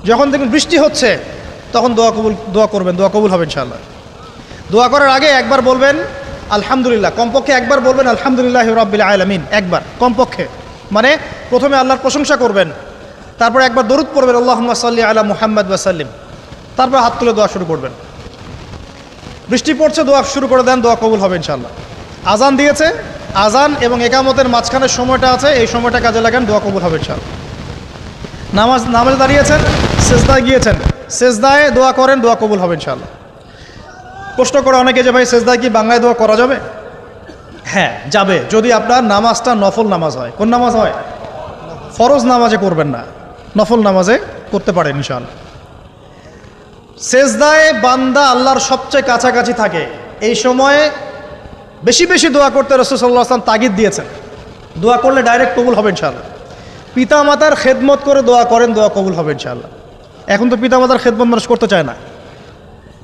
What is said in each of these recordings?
যখন দেখবেন বৃষ্টি হচ্ছে তখন দোয়া করবেন, দোয়া কবুল হবে ইনশাআল্লাহ। দোয়া করার আগে একবার বলবেন আলহামদুলিল্লাহ, কমপক্ষে একবার বলবেন আলহামদুলিল্লাহি রাব্বিল আলামিন, একবার কমপক্ষে। মানে প্রথমে আল্লাহর প্রশংসা করবেন, তারপর একবার দরুদ পড়বেন আল্লাহুম্মা সাল্লি আলা মুহাম্মাদ ওয়া সাল্লিম, তারপর হাত তুলে দোয়া শুরু করবেন। বৃষ্টি পড়ছে, দোয়া শুরু করে দেন, দোয়া কবুল হবে ইনশাআল্লাহ। আজান দিয়েছে, আজান এবং একামতের মাঝখানের সময়টা আছে, এই সময়টা কাজে লাগান, দোয়া কবুল হবে ইনশাআল্লাহ। নামাজে দাঁড়িয়েছেন, সেজদায় গিয়েছেন, সেজদায় দোয়া করেন, দোয়া কবুল হবে ইনশাআল্লাহ। প্রশ্ন করে অনেকে যে ভাই সেজদায় কি বাংলায় দোয়া করা যাবে? হ্যাঁ যাবে, যদি আপনার নামাজটা নফল নামাজ হয়। কোন নামাজ হয়? ফরজ নামাজে করবেন না, নফল নামাজে করতে পারেন ইনশাআল্লাহ। সেজদায় বান্দা আল্লাহর সবচেয়ে কাছাকাছি থাকে, এই সময়ে বেশি বেশি দোয়া করতে রাসূল সাল্লাল্লাহু আলাইহি ওয়াসাল্লাম তাগিদ দিয়েছেন। দোয়া করলে ডাইরেক্ট কবুল হবে ইনশাআল্লাহ। পিতামাতার খেদমত করে দোয়া করেন, দোয়া কবুল হবে ইনশাআল্লাহ। এখন তো পিতামাতার খেদমত মানুষ করতে চায় না।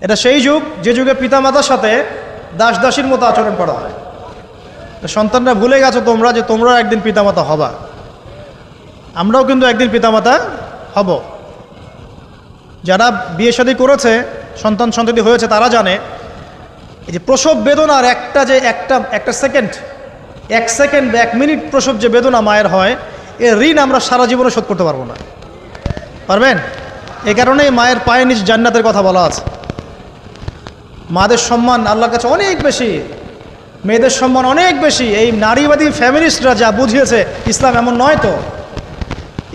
এটা সেই যুগ যে যুগে পিতামাতার সাথে দাস দাসীর মতো আচরণ করা হয়। সন্তানরা ভুলে গেছো তোমরা যে তোমরাও একদিন পিতামাতা হবা। আমরাও কিন্তু একদিন পিতামাতা হব। যারা বিয়ে শাদী করেছে, সন্তান সন্ততি হয়েছে, তারা জানে এই যে প্রসব বেদনার একটা সেকেন্ড, 1 সেকেন্ড বা 1 মিনিট প্রসব যে বেদনা মায়ের হয়, এর ঋণ আমরা সারা জীবনে শোধ করতে পারবো না। পারবেন? এই কারণেই মায়ের পায়ের নিচ জান্নাতের কথা বলা আছে। মাদের সম্মান আল্লাহর কাছে অনেক বেশি, মেয়েদের সম্মান অনেক বেশি। এই নারীবাদী ফ্যামিলিস্টরা যা বুঝিয়েছে, ইসলাম এমন নয়। তো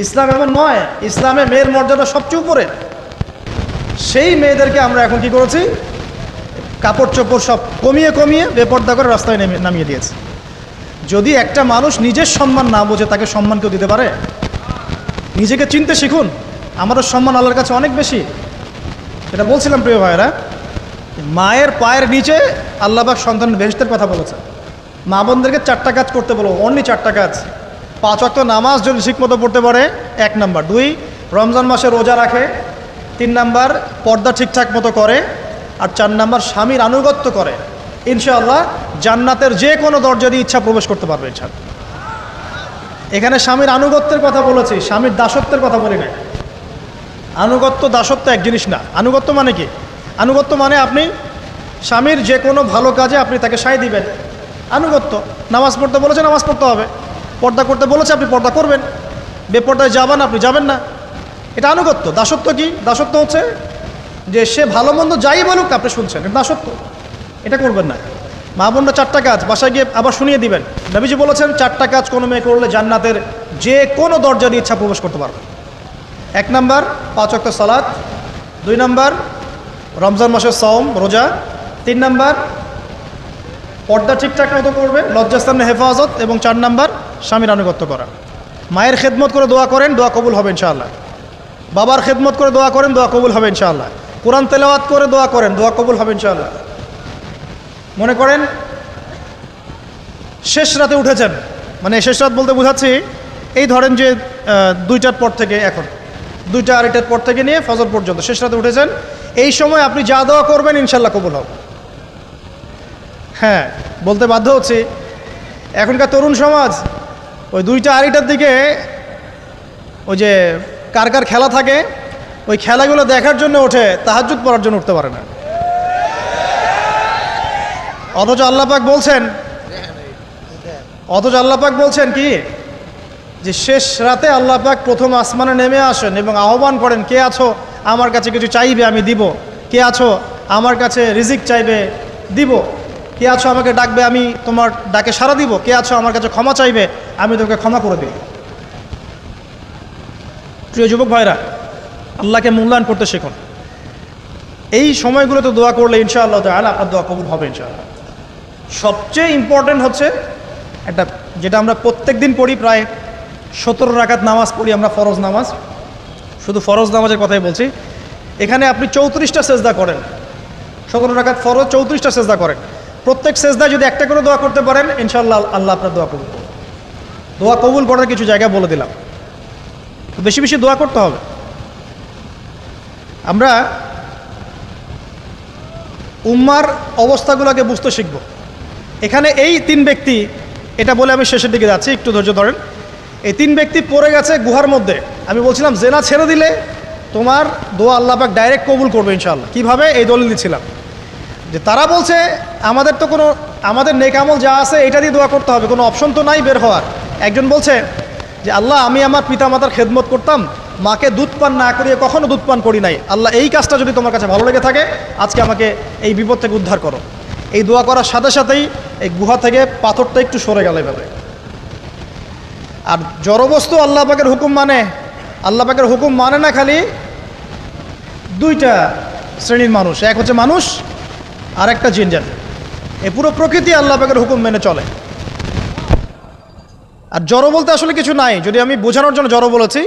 ইসলাম এমন নয়, ইসলামে মেয়ের মর্যাদা সবচেয়ে উপরে। সেই মেয়েদেরকে আমরা এখন কি করেছি? কাপড় চোপড় সব কমিয়ে কমিয়ে বেপর্দা করে রাস্তায় নামিয়ে দিয়েছে। যদি একটা মানুষ নিজের সম্মান না বোঝে, তাকে সম্মান কেউ দিতে পারে? নিজেকে চিনতে শিখুন। আমাদের সম্মান আল্লাহর কাছে অনেক বেশি। এটা বলছিলাম প্রিয় ভাইয়েরা, মায়ের পায়ের নিচে আল্লাহ পাক সন্তানের বেহেশতের কথা বলেছে। মা বোনদেরকে 4টা কাজ করতে বলো, অনলি 4টা কাজ। 5 ওয়াক্ত নামাজ যদি ঠিকমতো পড়তে পারে, 1 নাম্বার। 2, রমজান মাসে রোজা রাখে। 3 নাম্বার, পর্দা ঠিকঠাক মতো করে। আর 4 নাম্বার, স্বামীর আনুগত্য করে। ইনশাআল্লাহ জান্নাতের যে কোনো দরজা দিয়ে ইচ্ছা প্রবেশ করতে পারবে ইনশাআল্লাহ। এখানে স্বামীর আনুগত্যের কথা বলেছি, স্বামীর দাসত্বের কথা বলি না। আনুগত্য দাসত্ব এক জিনিস না। আনুগত্য মানে কি? আনুগত্য মানে আপনি স্বামীর যে কোনো ভালো কাজে আপনি তাকে সায় দিবেন, আনুগত্য। নামাজ পড়তে বলেছে, নামাজ পড়তে হবে। পর্দা করতে বলেছে, আপনি পর্দা করবেন। বেপর্দায় যাবেন, আপনি যাবেন না। এটা আনুগত্য। দাসত্ব কি? দাসত্ব হচ্ছে যে সে ভালো মন্দ যাই বলুক আপনি শুনছেন, এটা দাসত্ব। এটা করবেন না। মা বোনরা 4টা কাজ বাসায় গিয়ে আবার শুনিয়ে দিবেন। নবীজি বলেছেন 4টা কাজ কোনো মেয়ে করলে জান্নাতের যে কোনো দরজা দিয়ে ইচ্ছা প্রবেশ করতে পারবে। 1 নাম্বার, 5 ওয়াক্ত সালাত। 2 নাম্বার, রমজান মাসের সওম রোজা। 3 নাম্বার, পর্দা ঠিকঠাক মতো করবে, লজ্জাস্থানের হেফাজত। এবং 4 নাম্বার, স্বামীর আনুগত্য করা। মায়ের খেদমত করে দোয়া করেন, দোয়া কবুল হবে ইনশাআল্লাহ। বাবার খেদমত করে দোয়া করেন, দোয়া কবুল হবে ইনশাআল্লাহ। কোরআন তেলাওয়াত করে দোয়া করেন, দোয়া কবুল হবে ইনশাআল্লাহ। মনে করেন শেষ রাতে উঠেছেন, মানে শেষ রাত বলতে বোঝাচ্ছি এই ধরেন যে 2টার পর থেকে, এখন 2টা 2:30টার পর থেকে নিয়ে ফজর পর্যন্ত শেষ রাতে উঠেছেন। এই সময় আপনি যা দোয়া করবেন ইনশাআল্লাহ কবুল হবে। হ্যাঁ, বলতে বাধ্য হচ্ছি, এখনকার তরুণ সমাজ ওই 2টা 2:30টার দিকে ওই যে কার কার খেলা থাকে, ওই খেলাগুলো দেখার জন্য ওঠে, তাহাজ্জুদ পড়ার জন্য উঠতে পারে না। অথচ আল্লাহ পাক বলছেন কি, যে শেষ রাতে আল্লাহ পাক প্রথম আসমানে নেমে আসেন এবং আহ্বান করেন, কে আছো আমার কাছে কিছু চাইবে আমি দিব, কে আছো আমার কাছে রিজিক চাইবে দিব, কে আছো আমাকে ডাকবে আমি তোমার ডাকে সাড়া দিব, কে আছো আমার কাছে ক্ষমা চাইবে আমি তোমাকে ক্ষমা করে দিই। প্রিয় যুবক ভাইরা, আল্লাহকে মূল্যায়ন করতে শিখুন। এই সময়গুলোতে দোয়া করলে ইনশাআল্লাহ তাআলা আপনার দোয়া কবুল হবে ইনশাআল্লাহ। সবচেয়ে ইম্পর্টেন্ট হচ্ছে একটা, যেটা আমরা প্রত্যেক দিন পড়ি, প্রায় 17 রাকাত নামাজ পড়ি আমরা, ফরজ নামাজ। শুধু ফরজ নামাজের কথাই বলছি। এখানে আপনি 34টা সেজদা করেন। 17 রাকাত ফরজ, 34টা সেজদা করেন। প্রত্যেক সেজদায় যদি একটা করে দোয়া করতে পারেন ইনশাআল্লাহ আল্লাহ আপনার দোয়া কবুল করবেন। দোয়া কবুল করার কিছু জায়গা বলে দিলাম, বেশি বেশি দোয়া করতে হবে। আমরা উম্মার অবস্থাগুলোকে বুঝতে শিখব। এখানে এই 3 ব্যক্তি, এটা বলে আমি শেষের দিকে যাচ্ছি, একটু ধৈর্য ধরেন। এই 3 ব্যক্তি পড়ে গেছে গুহার মধ্যে। আমি বলছিলাম জেনা ছেড়ে দিলে তোমার দোয়া আল্লাহ পাক ডাইরেক্ট কবুল করবে ইনশাআল্লাহ। কিভাবে? এই দলিল দিচ্ছিলাম যে তারা বলছে আমাদের তো কোনো আমাদের নেক আমল যা আছে এটা দিয়ে দোয়া করতে হবে, কোনো অপশন তো নাই বের হওয়ার। একজন বলছে যে আল্লাহ আমি আমার পিতামাতার খেদমত করতাম, মাকে দুধ পান না করিয়ে কখনো দুধ পান করি নাই, আল্লাহ এই কাজটা যদি তোমার কাছে ভালো লেগে থাকে আজকে আমাকে এই বিপদ থেকে উদ্ধার করো। এই দোয়া করার সাথে সাথেই এই গুহা থেকে পাথরটা একটু সরে গেল এভাবে। আর জড়বস্তু আল্লাহ পাকের হুকুম মানে, আল্লাহ পাকের হুকুম মানে না খালি দুইটা শ্রেণীর মানুষ, এক হচ্ছে মানুষ আর একটা জিন জাতি। এই পুরো প্রকৃতি আল্লাহ পাকের হুকুম মেনে চলে। আর জড় বলতে আসলে কিছু নাই, যদি আমি বোঝানোর জন্য জড় বলেছি,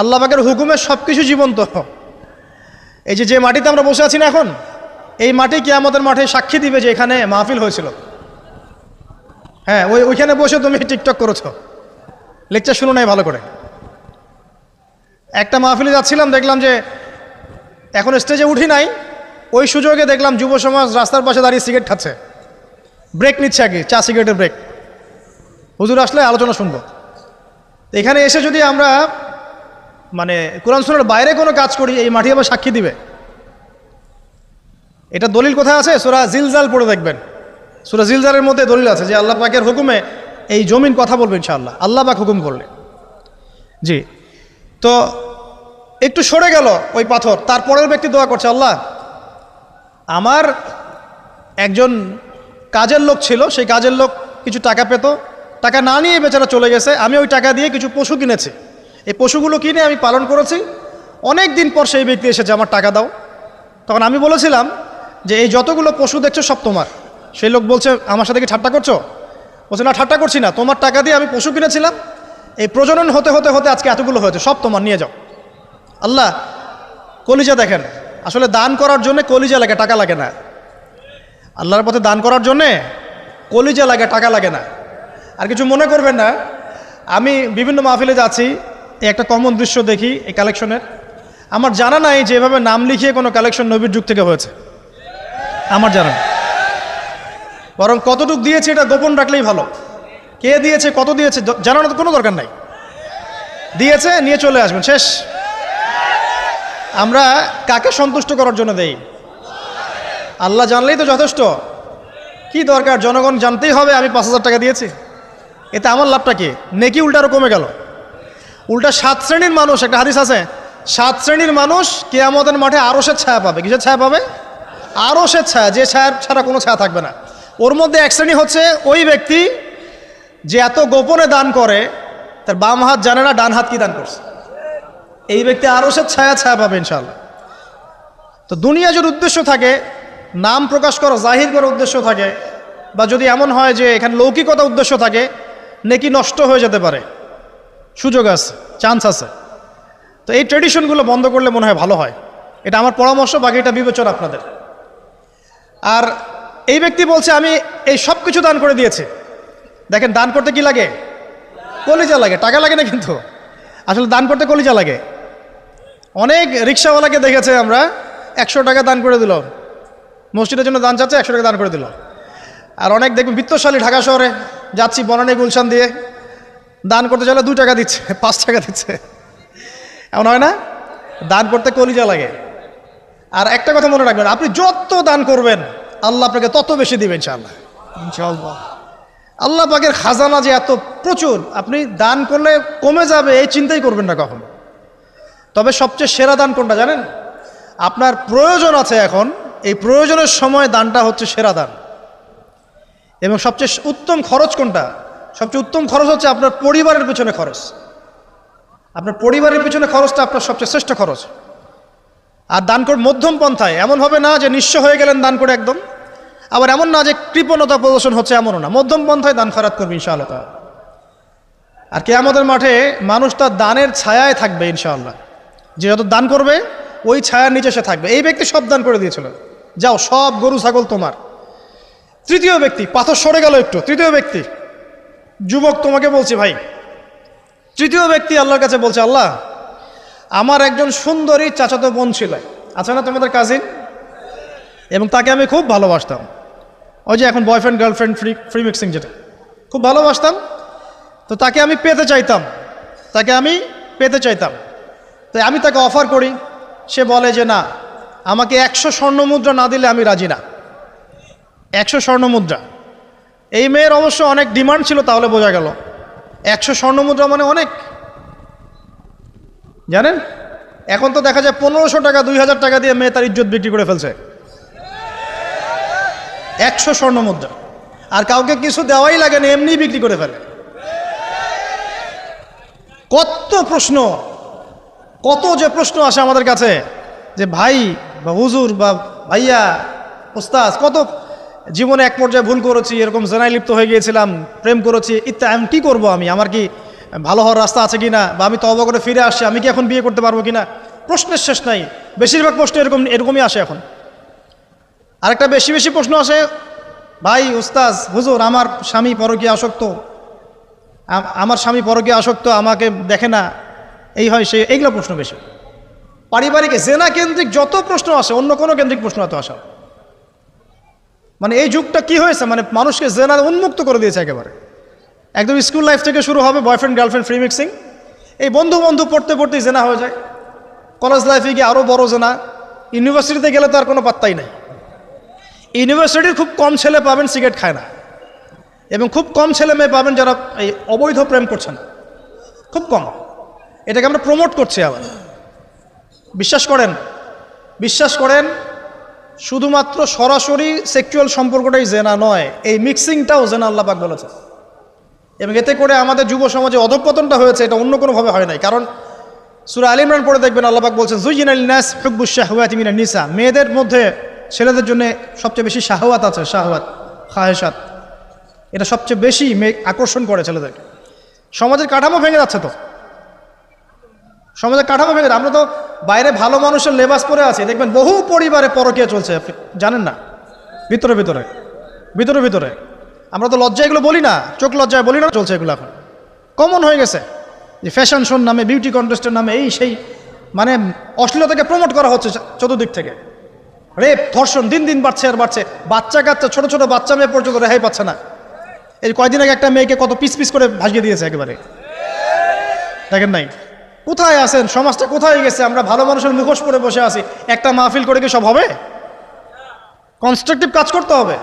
আল্লাহ পাকের হুকুমে সব কিছু জীবন্ত। এই যে মাটিতে আমরা বসে আছি না এখন, এই মাটি কিয়ামতের মাঠে সাক্ষী দিবে যে এখানে মাহফিল হয়েছিল। হ্যাঁ, ওইখানে বসে তুমি টিকটক করেছো, লেকচার শুনো নাই ভালো করে। একটা মাহফিলে যাচ্ছিলাম, দেখলাম যে এখন স্টেজে উঠি নাই, ওই সুযোগে দেখলাম যুব সমাজ রাস্তার পাশে দাঁড়িয়ে সিগারেট খাচ্ছে, ব্রেক নিচ্ছে আগে, চা সিগারেটের ব্রেক। হুজুর আসলে আলোচনা শুনবো। এখানে এসে যদি আমরা মানে কোরআন সুন্নাহর বাইরে কোনো কাজ করি, এই মাটি আবার সাক্ষী দিবে। এটা দলিল কোথায় আছে? সূরা জিলজাল পড়ে দেখবেন। সূরা জিলজালের মধ্যে দলিল আছে যে আল্লাহ পাকের হুকুমে এই জমিন কথা বলবে ইনশাআল্লাহ, আল্লাহ পাক হুকুম করলে। জি, তো একটু সরে গেল ওই পাথর, তারপরের ব্যক্তি দোয়া করছে, আল্লাহ আমার একজন কাজের লোক ছিল, সেই কাজের লোক কিছু টাকা পেত, টাকা না নিয়ে বেচারা চলে গেছে, আমি ওই টাকা দিয়ে কিছু পশু কিনেছি, এই পশুগুলো কিনে আমি পালন করেছি, অনেক দিন পর সেই ব্যক্তি এসেছে আমার টাকা দাও। তখন আমি বলেছিলাম যে এই যতগুলো পশু দেখছো সব তোমার। সেই লোক বলছে আমার সাথে কি ঠাট্টা করছো? বলছে না, ঠাট্টা করছি না, তোমার টাকা দিয়ে আমি পশু কিনেছিলাম, এই প্রজনন হতে হতে হতে আজকে এতগুলো হয়েছে, সব তোমার, নিয়ে যাও। আল্লাহ কলিজা দেখেন, আসলে দান করার জন্য কলিজা লাগে, টাকা লাগে না। আল্লাহর পথে দান করার জন্যে কলিজা লাগে, টাকা লাগে না। আর কিছু মনে করবেন না, আমি বিভিন্ন মাহফিলে যাচ্ছি, এই একটা কমন দৃশ্য দেখি এই কালেকশনের। আমার জানা নাই যে এভাবে নাম লিখিয়ে কোনো কালেকশন নবীর যুগ থেকে হয়েছে, আমার জানা নেই। বরং কতটুকু দিয়েছে এটা গোপন রাখলেই ভালো। কে দিয়েছে, কত দিয়েছে জানানোর কোনো দরকার নাই, দিয়েছে নিয়ে চলে আসবেন, শেষ। আমরা কাকে সন্তুষ্ট করার জন্য দেই? আল্লাহ জানলেই তো যথেষ্ট। কি দরকার জনগণ জানতেই হবে আমি 5,000 টাকা দিয়েছি? এতে আমার লাভটা কি? নেকি উল্টা আরও কমে গেল। উল্টা 7 শ্রেণীর মানুষ, একটা হাদিস আছে, 7 শ্রেণীর মানুষ কিয়ামতের মাঠে আরশের ছায়া পাবে। কিসের ছায়া পাবে? আরশের ছায়া, যে ছায়া ছাড়া কোনো ছায়া থাকবে না। ওর মধ্যে এক শ্রেণী হচ্ছে ওই ব্যক্তি যে এত গোপনে দান করে, তার বাম হাত জানে না ডান হাত কি দান করছে। এই ব্যক্তি আরশের ছায়া পাবে ইনশাআল্লাহ। তো দুনিয়া যদি উদ্দেশ্য থাকে, নাম প্রকাশ করা, জাহির করার উদ্দেশ্য থাকে, বা যদি এমন হয় যে এখানে লৌকিকতা উদ্দেশ্য থাকে, নেকি নষ্ট হয়ে যেতে পারে, সুযোগ আছে, চান্স আছে। তো এই ট্রেডিশনগুলো বন্ধ করলে মনে হয় ভালো হয়। এটা আমার পরামর্শ, বাকি এটা বিবেচনা আপনাদের। আর এই ব্যক্তি বলছে আমি এই সব কিছু দান করে দিয়েছি। দেখেন, দান করতে কি লাগে? কলিজা লাগে, টাকা লাগে না কিন্তু। আসলে দান করতে কলিজা লাগে। অনেক রিক্সাওয়ালাকে দেখেছে আমরা, 100 টাকা দান করে দিল, মসজিদের জন্য দান চাচ্ছে, 100 টাকা দান করে দিল। আর অনেক দেখবেন বিত্তশালী, ঢাকা শহরে যাচ্ছি বনানী গুলশান দিয়ে, দান করতে চাইলে 2 টাকা দিচ্ছে, 5 টাকা দিচ্ছে। এমন হয় না? দান করতে কলিজা লাগে। আর একটা কথা মনে রাখবেন, আপনি যত দান করবেন আল্লাহ আপনাকে তত বেশি দিবেন ইনশাআল্লাহ। ইনশাআল্লাহ আল্লাহ পাকের খাজানা যে এত প্রচুর, আপনি দান করলে কমে যাবে এই চিন্তাই করবেন না কখনো। তবে সবচেয়ে সেরা দান কোনটা জানেন? আপনার প্রয়োজন আছে এখন, এই প্রয়োজনের সময় দানটা হচ্ছে সেরা দান। এবং সবচেয়ে উত্তম খরচ কোনটা? সবচেয়ে উত্তম খরচ হচ্ছে আপনার পরিবারের পিছনে খরচ। আপনার পরিবারের পিছনে খরচটা আপনার সবচেয়ে শ্রেষ্ঠ খরচ। আর দান করে মধ্যম পন্থায়, এমন হবে না যে নিঃস্ব হয়ে গেলেন দান করে একদম, আবার এমন না যে কৃপণতা প্রদর্শন হচ্ছে, এমনও না। মধ্যম পন্থায় দান খয়রাত করবে ইনশাআল্লাহ। আর কিয়ামতের মাঠে মানুষ তার দানের ছায়ায় থাকবে ইনশাআল্লাহ। যে যত দান করবে ওই ছায়ার নিচে সে থাকবে। এই ব্যক্তি সব দান করে দিয়েছিল, যাও সব গরু ছাগল তোমার। তৃতীয় ব্যক্তি, পাথর সরে গেল একটু, তৃতীয় ব্যক্তি, যুবক তোমাকে বলছি ভাই, তৃতীয় ব্যক্তি আল্লাহর কাছে বলছে, আল্লাহ আমার একজন সুন্দরী চাচাতো বোন ছিল, আছে না তোমাদের কাজিন, এবং তাকে আমি খুব ভালোবাসতাম। ওই যে এখন বয়ফ্রেন্ড গার্লফ্রেন্ড ফ্রি মিক্সিং, যেটা খুব ভালোবাসতাম। তো তাকে আমি পেতে চাইতাম, তাই আমি তাকে অফার করি সে বলে যে না, আমাকে 100 স্বর্ণমুদ্রা না দিলে আমি রাজি না। 100 স্বর্ণমুদ্রা। এই মেয়ের অবশ্য অনেক ডিমান্ড ছিল, তাহলে বোঝা গেল 100 স্বর্ণমুদ্রা মানে অনেক। জানেন, এখন তো দেখা যায় 1500 টাকা 2000 টাকা দিয়ে মেয়ে তার ইজ্জত বিক্রি করে ফেলছে। 100 স্বর্ণমুদ্রা, আর কাউকে কিছু দেওয়াই লাগে না, এমনি বিক্রি করে ফেলে। কত প্রশ্ন, কত যে প্রশ্ন আসে আমাদের কাছে যে ভাই বা হুজুর বা ভাইয়া ওস্তাদ, কত জীবনে এক পর্যায়ে ভুল করেছি, এরকম জেনায় লিপ্ত হয়ে গিয়েছিলাম, প্রেম করেছি ইত্যাদি, আমি কী করবো, আমার কি ভালো হওয়ার রাস্তা আছে কিনা, বা আমি তওবা করে ফিরে আসছি, আমি কি এখন বিয়ে করতে পারবো কিনা। প্রশ্নের শেষ নাই। বেশিরভাগ প্রশ্ন এরকমই আসে এখন। আরেকটা বেশি বেশি প্রশ্ন আসে, ভাই ওস্তাদ হুজুর, আমার স্বামী পরকীয়া আসক্ত, আমার স্বামী পরকীয়া আসক্ত, আমাকে দেখে না, এই হয় সেই, এইগুলো প্রশ্ন বেশি। পারিবারিক জেনা কেন্দ্রিক যত প্রশ্ন আসে, অন্য কোনো কেন্দ্রিক প্রশ্ন এত আসা, মানে এই যুগটা কি হয়েছে, মানে মানুষকে জেনা উন্মুক্ত করে দিয়েছে একেবারে। একদম স্কুল লাইফ থেকে শুরু হবে বয়ফ্রেন্ড গার্লফ্রেন্ড ফ্রি মিক্সিং, এই বন্ধু বন্ধু পড়তে পড়তেই জেনা হয়ে যায়। কলেজ লাইফে গিয়ে আরও বড় জেনা। ইউনিভার্সিটিতে গেলে তো আর কোনো পাত্তাই নাই। ইউনিভার্সিটির খুব কম ছেলে পাবেন সিগারেট খায় না, এবং খুব কম ছেলে মেয়ে পাবেন যারা এই অবৈধ প্রেম করছে না, খুব কম। এটাকে আমরা প্রমোট করছি আবার। বিশ্বাস করেন শুধুমাত্র সরাসরি সেক্সুয়াল সম্পর্কটাই জেনা নয়, এই মিক্সিংটাও জেনা আল্লাহ পাক বলেছে। এবং এতে করে আমাদের যুব সমাজে অধঃপতনটা হয়েছে, এটা অন্য কোনোভাবে হয় নাই। কারণ সূরা আলে ইমরান পড়ে দেখবেন আল্লাহ পাক বলছেন যুয়িনা লিন-নাস হুব্বুশ শাহওয়াতি মিনান নিসা, মেয়েদের মধ্যে ছেলেদের জন্য সবচেয়ে বেশি শাহওয়াত আছে, শাহওয়াত খাহেসাত, এটা সবচেয়ে বেশি আকর্ষণ করে ছেলেদেরকে। সমাজের কাঠামো ভেঙে যাচ্ছে তো, সমাজের কাঠামো ভেঙে। আমরা তো বাইরে ভালো মানুষের লেবাস পরে আছি, দেখবেন বহু পরিবারে পরকীয়া চলছে, জানেন না, ভিতরে ভিতরে ভিতরে ভিতরে। আমরা তো লজ্জা এগুলো বলি না, চোখ লজ্জায় বলি না, চলছে এগুলো এখন কমন হয়ে গেছে। যে ফ্যাশন শোর নামে, বিউটি কন্টেস্টের নামে, এই সেই, মানে অশ্লীলতাকে প্রমোট করা হচ্ছে চতুর্দিক থেকে। রেপ ধর্ষণ দিন দিন বাড়ছে আর বাড়ছে। বাচ্চা কাচ্চা ছোট ছোট বাচ্চা মেয়ে পর্যন্ত রেহাই পাচ্ছে না। এই কয়দিন আগে একটা মেয়েকে কত পিস পিস করে ভাসিয়ে দিয়েছে একেবারে, দেখেন নাই? কোথায় আছেন? সমাজটা কোথায় গেছে? আমরা ভালো মানুষের মুখোশ পরে বসে আছি। একটা মাহফিল করে কি সব হবে? কনস্ট্রাকটিভ কাজ করতে হবে।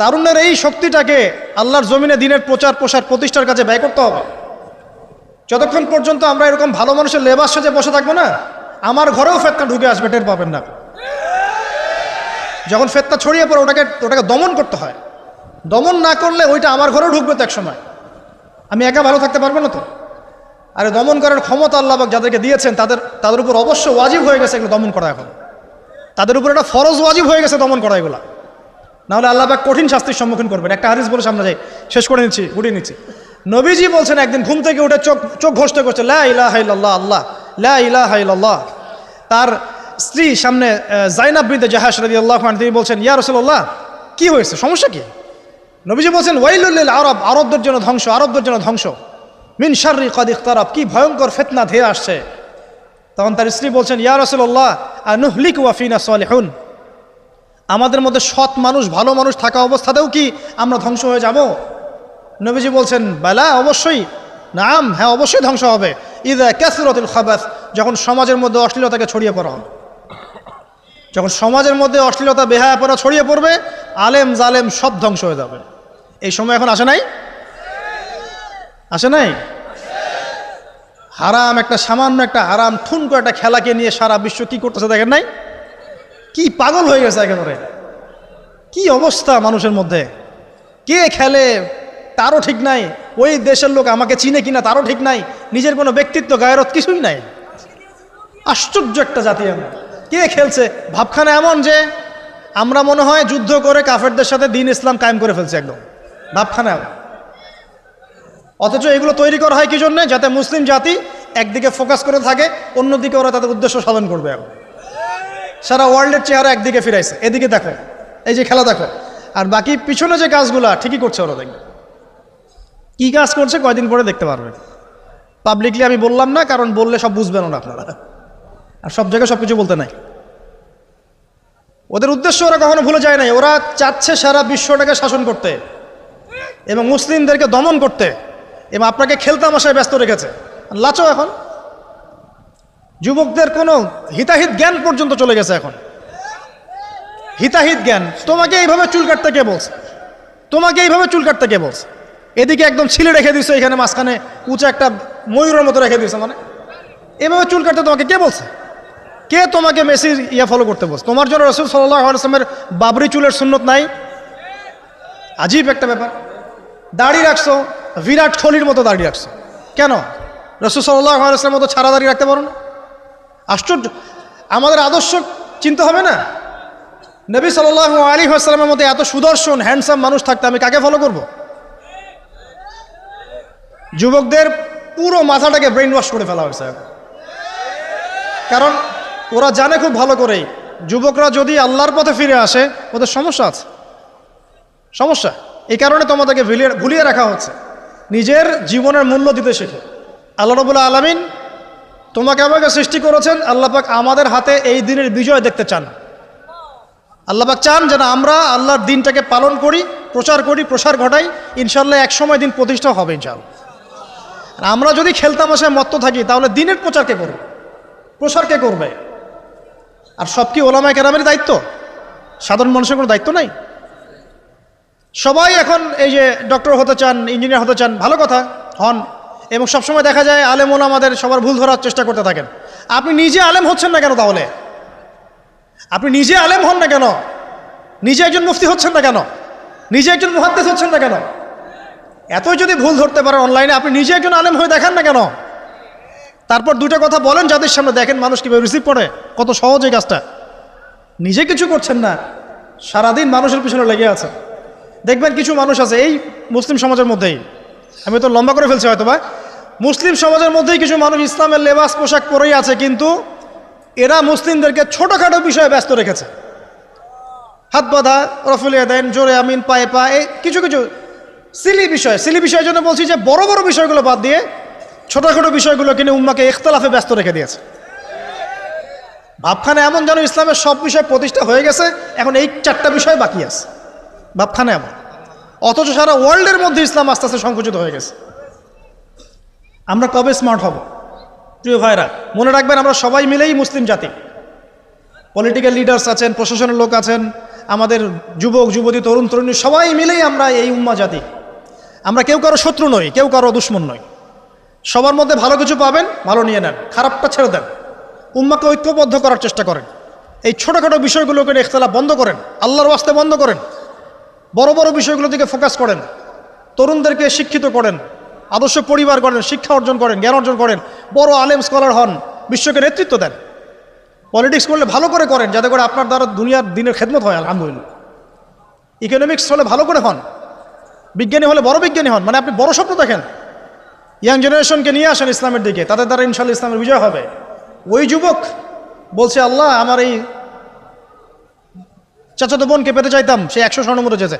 তারুণ্যের এই শক্তিটাকে আল্লাহর জমিনে দিনের প্রচার প্রসার প্রতিষ্ঠার কাজে ব্যয় করতে হবে। যতক্ষণ পর্যন্ত আমরা এরকম ভালো মানুষের লেবাস সাজে বসে থাকবো না, আমার ঘরেও ফেতনা ঢুকে আসবে, টের পাবেন না। যখন ফেতনা ছড়িয়ে পড়ে ওটাকে দমন করতে হয়। দমন না করলে ওইটা আমার ঘরেও ঢুকবে তো এক সময়, আমি একা ভালো থাকতে পারবো না তো। আরে দমন করার ক্ষমতা আল্লাহ পাক যাদেরকে দিয়েছেন তাদের উপর অবশ্য ওয়াজিব হয়ে গেছে এগুলো দমন করা। এখন তাদের উপর একটা ফরজ ওয়াজিব হয়ে গেছে দমন করা এগুলা, নাহলে আল্লাহ পাক কঠিন শাস্তির সম্মুখীন করবেন। একটা হাদিস বলে সামনে যাই, শেষ করে গুটিয়ে নিচ্ছি। নবীজি বলছেন একদিন ঘুম থেকে উঠে চোখ ঘষতে করছে লা ইলাহা ইল্লাল্লাহ, আল্লাহ লা ইলাহা ইল্লাল্লাহ। তার স্ত্রী সামনে জাইনাব বিনতে জাহাশ রাদিয়াল্লাহু আনহা, তিনি বলছেন ইয়া রাসূলুল্লাহ, কি হয়েছে, সমস্যা কি? নবীজি বলছেন ওয়াইলুল লিল আরব, আরবদের জন্য ধ্বংস, আরবদের জন্য ধ্বংস। মিন শাররি কাদ ইখতারাব, কি ভয়ঙ্কর ফিতনা ধেয়ে আসছে। তখন তার স্ত্রী বলছেন ইয়া রাসূলুল্লাহ আনুহলিকু ওয়া ফিনা সালিহুন, আমাদের মধ্যে সৎ মানুষ ভালো মানুষ থাকা অবস্থাতেও কি আমরা ধ্বংস হয়ে যাব? নবীজি বলছেন বালা, অবশ্যই, নাম, হ্যাঁ অবশ্যই ধ্বংস হবে। ইযা কাসরাতুল খাবাস, যখন সমাজের মধ্যে অশ্লীলতাকে ছড়িয়ে পড়া হবে। যখন সমাজের মধ্যে অশ্লীলতা বেহায়াপনা ছড়িয়ে পড়বে, আলেম জালেম সব ধ্বংস হয়ে যাবে। এই সময় এখন আসে নাই? আসে নাই? হারাম, একটা সামান্য একটা হারাম ঠুনকো একটা খেলাকে নিয়ে সারা বিশ্ব কি করতেছে দেখেন নাই? কি পাগল হয়ে গেছে একেবারে, কি অবস্থা মানুষের মধ্যে। কে খেলে তারও ঠিক নাই, ওই দেশের লোক আমাকে চিনে কিনা তারও ঠিক নাই, নিজের কোনো ব্যক্তিত্ব গায়রত কিছুই নাই। আশ্চর্য একটা জাতি আমরা। কে খেলছে? ভাবখানা এমন যে আমরা মনে হয় যুদ্ধ করে কাফেরদের সাথে দ্বীন ইসলাম কায়েম করে ফেলছে, একদম ভাবখানা। অথচ এগুলো তৈরি করা হয় কি জন্য? যাতে মুসলিম জাতি একদিকে ফোকাস করে থাকে, অন্যদিকে ওরা তাদের উদ্দেশ্য সাধন করবে। এখন সারা ওয়ার্ল্ডের চেহারা একদিকে ফিরাইছে, এদিকে দেখো, এই যে খেলা দেখো, আর বাকি পিছনে যে কাজগুলা ঠিকই করছে ওরা। দেখবে কি কাজ করছে কয়দিন পরে দেখতে পারবে। পাবলিকলি আমি বললাম না, কারণ বললে সব বুঝবেন না আপনারা, আর সব জায়গায় সব কিছু বলতে নাই। ওদের উদ্দেশ্য ওরা কখনো ভুলে যায় নাই। ওরা চাচ্ছে সারা বিশ্বটাকে শাসন করতে এবং মুসলিমদেরকে দমন করতে, এবং আপনাকে খেলতামাশায় ব্যস্ত রেখেছে। লাচো এখন যুবকদের কোনো হিতাহিত জ্ঞান পর্যন্ত চলে গেছে এখন। হিতাহিত জ্ঞান, তোমাকে এইভাবে চুল কাটতে কে বলছে? তোমাকে এইভাবে চুল কাটতে কে বলছে? এদিকে একদম ছিলে রেখে দিছো, এখানে মাঝখানে উঁচা একটা ময়ূরের মতো রেখে দিছো, মানে এভাবে চুল কাটতে তোমাকে কে বলছে? কে তোমাকে মেসির ফলো করতে বলছে? তোমার জন্য রাসূল সাল্লাল্লাহু আলাইহি ওয়াসাল্লামের বাবরি চুলের সুন্নত নাই? আজীব একটা ব্যাপার। দাড়ি রাখছো, বিরাট কোহলির মতো দাড়ি রাখছো, কেন? রাসূল সাল্লাল্লাহু আলাইহি ওয়াসাল্লামের মতো ছাড়া দাড়ি রাখতে পারো না? আশ্চর্য। আমাদের আদর্শ চিন্তা হবে না? নবী সাল্লাল্লাহু আলাইহি ওয়াসাল্লামের মতো এত সুদর্শন হ্যান্ডসাম মানুষ থাকতে আমি কাকে ফলো করব? যুবকদের পুরো মাথাটাকে ব্রেইন ওয়াশ করে ফেলা হয়েছে। কারণ ওরা জানে খুব ভালো করেই, যুবকরা যদি আল্লাহর পথে ফিরে আসে ওদের সমস্যা আছে, সমস্যা। এই কারণে তোমাদেরকে ভুলিয়ে রাখা হচ্ছে। নিজের জীবনের মূল্য দিতে শেখো। আল্লাহ রাব্বুল আলামিন তোমাকে আমাকে সৃষ্টি করেছেন, আল্লাহ পাক আমাদের হাতে এই দিনের বিজয় দেখতে চান। আল্লাহ পাক চান যেন আমরা আল্লাহর দিনটাকে পালন করি, প্রসার ঘটাই। ইনশাল্লাহ এক সময় দিন প্রতিষ্ঠা হবে ইনশাআল্লাহ। আমরা যদি খেলতামাশায় মত্ত থাকি তাহলে দিনের প্রচার কে করবে? প্রসার কে করবে? আর সব কি ওলামায়ে কেরামের দায়িত্ব? সাধারণ মানুষের কোনো দায়িত্ব নাই? সবাই এখন এই যে ডক্টর হতে চান, ইঞ্জিনিয়ার হতে চান, ভালো কথা, হন। এবং সবসময় দেখা যায় আলেম ওলামাদের সবার ভুল ধরার চেষ্টা করতে থাকেন। আপনি নিজে আলেম হচ্ছেন না কেন? তাহলে আপনি নিজে আলেম হন না কেন? নিজে একজন মুফতি হচ্ছেন না কেন? নিজে একজন মুহাদ্দিস হচ্ছেন না কেন? এতই যদি ভুল ধরতে পারেন অনলাইনে, আপনি নিজে একজন আলেম হয়ে দেখান না কেন? তারপর দুটো কথা বলেন যাদের সামনে, দেখেন মানুষ কীভাবে রিসিভ করে। কত সহজ এই কাজটা। নিজে কিছু করছেন না, সারাদিন মানুষের পিছনে লেগে আছে। দেখবেন কিছু মানুষ আছে এই মুসলিম সমাজের মধ্যেই, আমি তো লম্বা করে ফেলছি হয়তো বা, মুসলিম সমাজের মধ্যেই কিছু মানুষ ইসলামের লেবাস পোশাক পরেই আছে, কিন্তু এরা মুসলিমদেরকে ছোটোখাটো বিষয়ে ব্যস্ত রেখেছে। হাত বাঁধা, রফুলিয়া দেন, জোরে আমিন, পায়ে পা, এই কিছু কিছু সিলি বিষয়ের জন্য বলছি যে বড় বড় বিষয়গুলো বাদ দিয়ে ছোটোখাটো বিষয়গুলো কিনে উম্মাকে ইখতিলাফে ব্যস্ত রেখে দিয়েছে। ভাবখানে এমন যেন ইসলামের সব বিষয় প্রতিষ্ঠা হয়ে গেছে, এখন এই 4টা বিষয় বাকি আছে। ভাবখানে এমন, অথচ সারা ওয়ার্ল্ডের মধ্যে ইসলাম আস্তে আস্তে সংকুচিত হয়ে গেছে। আমরা কবে স্মার্ট হব? প্রিয় ভাইরা, মনে রাখবেন আমরা সবাই মিলেই মুসলিম জাতি। পলিটিক্যাল লিডার্স আছেন, প্রশাসনের লোক আছেন, আমাদের যুবক যুবতী, তরুণ তরুণী, সবাই মিলেই আমরা এই উম্মা জাতি। আমরা কেউ কারো শত্রু নই, কেউ কারো দুশ্মন নই। সবার মধ্যে ভালো কিছু পাবেন, ভালো নিয়ে নেন, খারাপটা ছেড়ে দেন। উম্মাকে ঐক্যবদ্ধ করার চেষ্টা করেন। এই ছোটোখাটো বিষয়গুলোকে ইখতিলাফ বন্ধ করেন, আল্লাহর ওয়াস্তে বন্ধ করেন। বড় বড় বিষয়গুলোর দিকে ফোকাস করেন। তরুণদেরকে শিক্ষিত করেন, আদর্শ পরিবার করেন, শিক্ষা অর্জন করেন, জ্ঞান অর্জন করেন, বড় আলেম স্কলার হন, বিশ্বকে নেতৃত্ব দেন। পলিটিক্স করলে ভালো করে করেন, যাতে করে আপনার দ্বারা দুনিয়ার দিনের খেদমত হয়, আলহামদুলিল্লাহ। ইকোনমিক্স হলে ভালো করে হন, বিজ্ঞানী হলে বড় বিজ্ঞানী হন, মানে আপনি বড় স্বপ্ন দেখেন। ইয়াং জেনারেশনকে নিয়ে আসেন ইসলামের দিকে, তাদের দ্বারা ইনশাআল্লাহ ইসলামের বিজয় হবে। ওই যুবক বলছে, আল্লাহ আমার এই চাচাতো বোনকে পেতে চাইতাম, সে 100 স্বর্ণমুদ্রা চেয়েছে।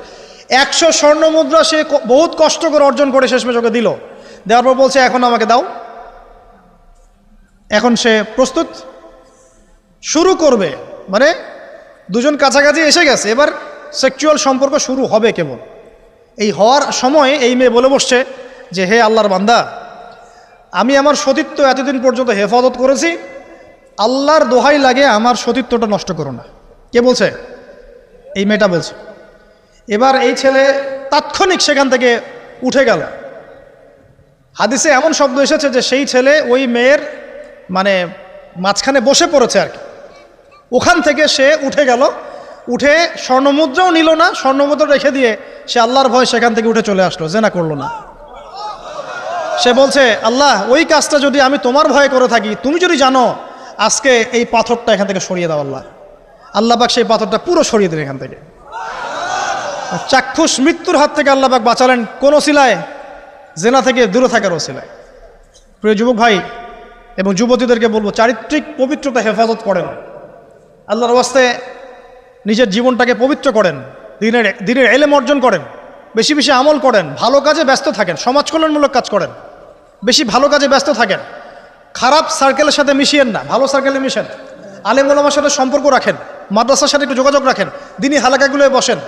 100 স্বর্ণমুদ্রা সে বহুত কষ্ট করে অর্জন করে শেষমেশ ওকে দিল। দেওয়ার পর বলছে এখন আমাকে দাও। এখন সে প্রস্তুত, শুরু করবে, মানে দুজন কাছাকাছি এসে গেছে, এবার সেক্সুয়াল সম্পর্ক শুরু হবে কেবল। এই হওয়ার সময় এই মেয়ে বলে বসছে যে হে আল্লাহর বান্দা, আমি আমার সতীত্ব এতদিন পর্যন্ত হেফাজত করেছি, আল্লাহর দোহাই লাগে আমার সতীত্বটা নষ্ট করো না। কে বলছে? এই মেয়েটা বলছে। এবার এই ছেলে তাৎক্ষণিক সেখান থেকে উঠে গেল। হাদিসে এমন শব্দ এসেছে যে সেই ছেলে ওই মেয়ের মানে মাঝখানে বসে পড়েছে আর কি। ওখান থেকে সে উঠে গেল, উঠে স্বর্ণমুদ্রাও নিল না, স্বর্ণমুদ্রা রেখে দিয়ে সে আল্লাহর ভয় সেখান থেকে উঠে চলে আসলো, জেনা করলো না। সে বলছে, আল্লাহ ওই কাজটা যদি আমি তোমার ভয়ে করে থাকি, তুমি যদি জানো, আজকে এই পাথরটা এখান থেকে সরিয়ে দাও আল্লাহ। আল্লাহ পাক সেই পাথরটা পুরো সরিয়ে দিলেন এখান থেকে। চাক্ষুষ মৃত্যুর হাত থেকে আল্লাহ পাক বাঁচালেন কোন ওসিলায়? জেনা থেকে দূরে থাকার ওসিলায়। প্রিয় যুবক ভাই এবং যুবতীদেরকে বলবো, চারিত্রিক পবিত্রতা হেফাজত করেন, আল্লাহর ওয়াস্তে নিজের জীবনটাকে পবিত্র করেন, দিনের ইলম অর্জন করেন, বেশি বেশি আমল করেন, ভালো কাজে ব্যস্ত থাকেন, সমাজ কল্যাণমূলক কাজ করেন, বেশি ভালো কাজে ব্যস্ত থাকেন। খারাপ সার্কেলের সাথে মিশিয়েন না, ভালো সার্কেলে মিশেন। আলেম ওলামার সাথে সম্পর্ক রাখেন, মাদ্রাসার সাথে একটু যোগাযোগ রাখেন, দিনী হালাকাগুলোয় বসেন।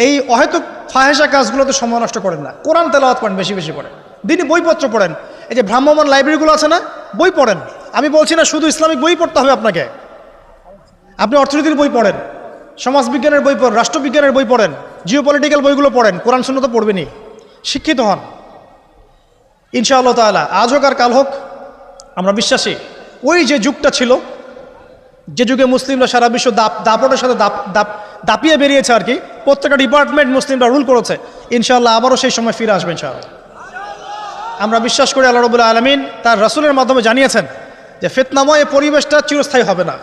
এই অহেতুক ফাহেসা কাজগুলোতে সময় নষ্ট করেন না। কোরআন তেলাওয়াত করেন, বেশি বেশি করেন, দিনী বইপত্র পড়েন। এই যে ভ্রাম্যমান লাইব্রেরিগুলো আছে না, বই পড়েন। আমি বলছি না শুধু ইসলামিক বই পড়তে হবে আপনাকে, আপনি অর্থনীতির বই পড়েন, সমাজবিজ্ঞানের বই পড়েন, রাষ্ট্রবিজ্ঞানের বই পড়েন, জিওপলিটিক্যাল বইগুলো পড়েন, কোরআন সুন্নাহ তো পড়বেনই, শিক্ষিত হন ইনশাআল্লাহ তাআলা। আজ হোক আর কাল হোক আমরা বিশ্বাসী ওই যে যুগটা ছিল, যে যুগে মুসলিমরা সারা বিশ্ব দাপটের সাথে দাপিয়ে বেরিয়েছে আর কি, প্রত্যেকটা ডিপার্টমেন্ট মুসলিমরা রুল করেছে, ইনশাআল্লাহ আবারও সেই সময় ফিরে আসবে ইনশাআল্লাহ। আমরা বিশ্বাস করি আল্লাহ রাব্বুল আলামিন তার রাসূলের মাধ্যমে জানিয়েছেন যে ফিতনাময় পরিবেশটা চিরস্থায়ী হবে না।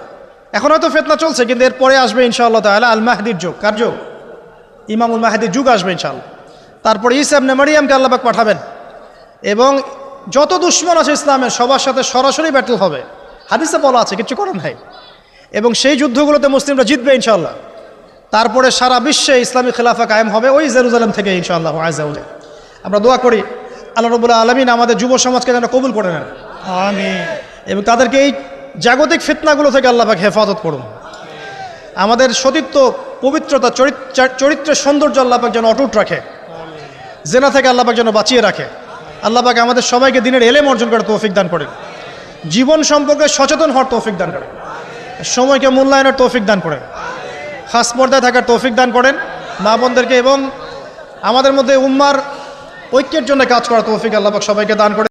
এখন হয়তো ফিতনা চলছে, কিন্তু এরপরে আসবে ইনশাআল্লাহ তাআলা আল মাহদির যুগ। কার যুগ? ইমামুল মাহদির যুগ আসবে ইনশাআল্লাহ। তারপরে ঈসা ইবনে মারইয়ামকে আল্লাহ পাক পাঠাবেন এবং যত দুশমন আছে ইসলামের সবার সাথে সরাসরি ব্যাটল হবে, হাদিসে বলা আছে, কিছু করার নাই। এবং সেই যুদ্ধগুলোতে মুসলিমরা জিতবে ইনশাআল্লাহ। তারপরে সারা বিশ্বে ইসলামী খেলাফা কায়েম হবে ওই জেরুজালেম থেকে ইনশাআল্লাহ আযজা ওয়া জাল। আমরা দোয়া করি আল্লাহ রাব্বুল আলামিন আমাদের যুব সমাজকে যেন কবুল করে নেন, আমিন, এবং তাদেরকে এই জাগতিক ফিতনাগুলো থেকে আল্লাহ পাক হেফাজত করুন। আমাদের সতীত্ব, পবিত্রতা, চরিত্রের সৌন্দর্য আল্লাহ পাক যেন অটুট রাখে, জেনা থেকে আল্লাহ পাক যেন বাঁচিয়ে রাখে। আল্লাহ পাক আমাদের সবাইকে দিনের এলেম অর্জন করার তৌফিক দান করেন, জীবন সম্পর্কে সচেতন হওয়ার তৌফিক দান করেন, সময়কে মূল্যায়নের তৌফিক দান করেন, খাস পর্দায় থাকার তৌফিক দান করেন মা বোনদেরকে, এবং আমাদের মধ্যে উম্মার ঐক্যের জন্য কাজ করার তৌফিক আল্লাহ পাক সবাইকে দান করেন।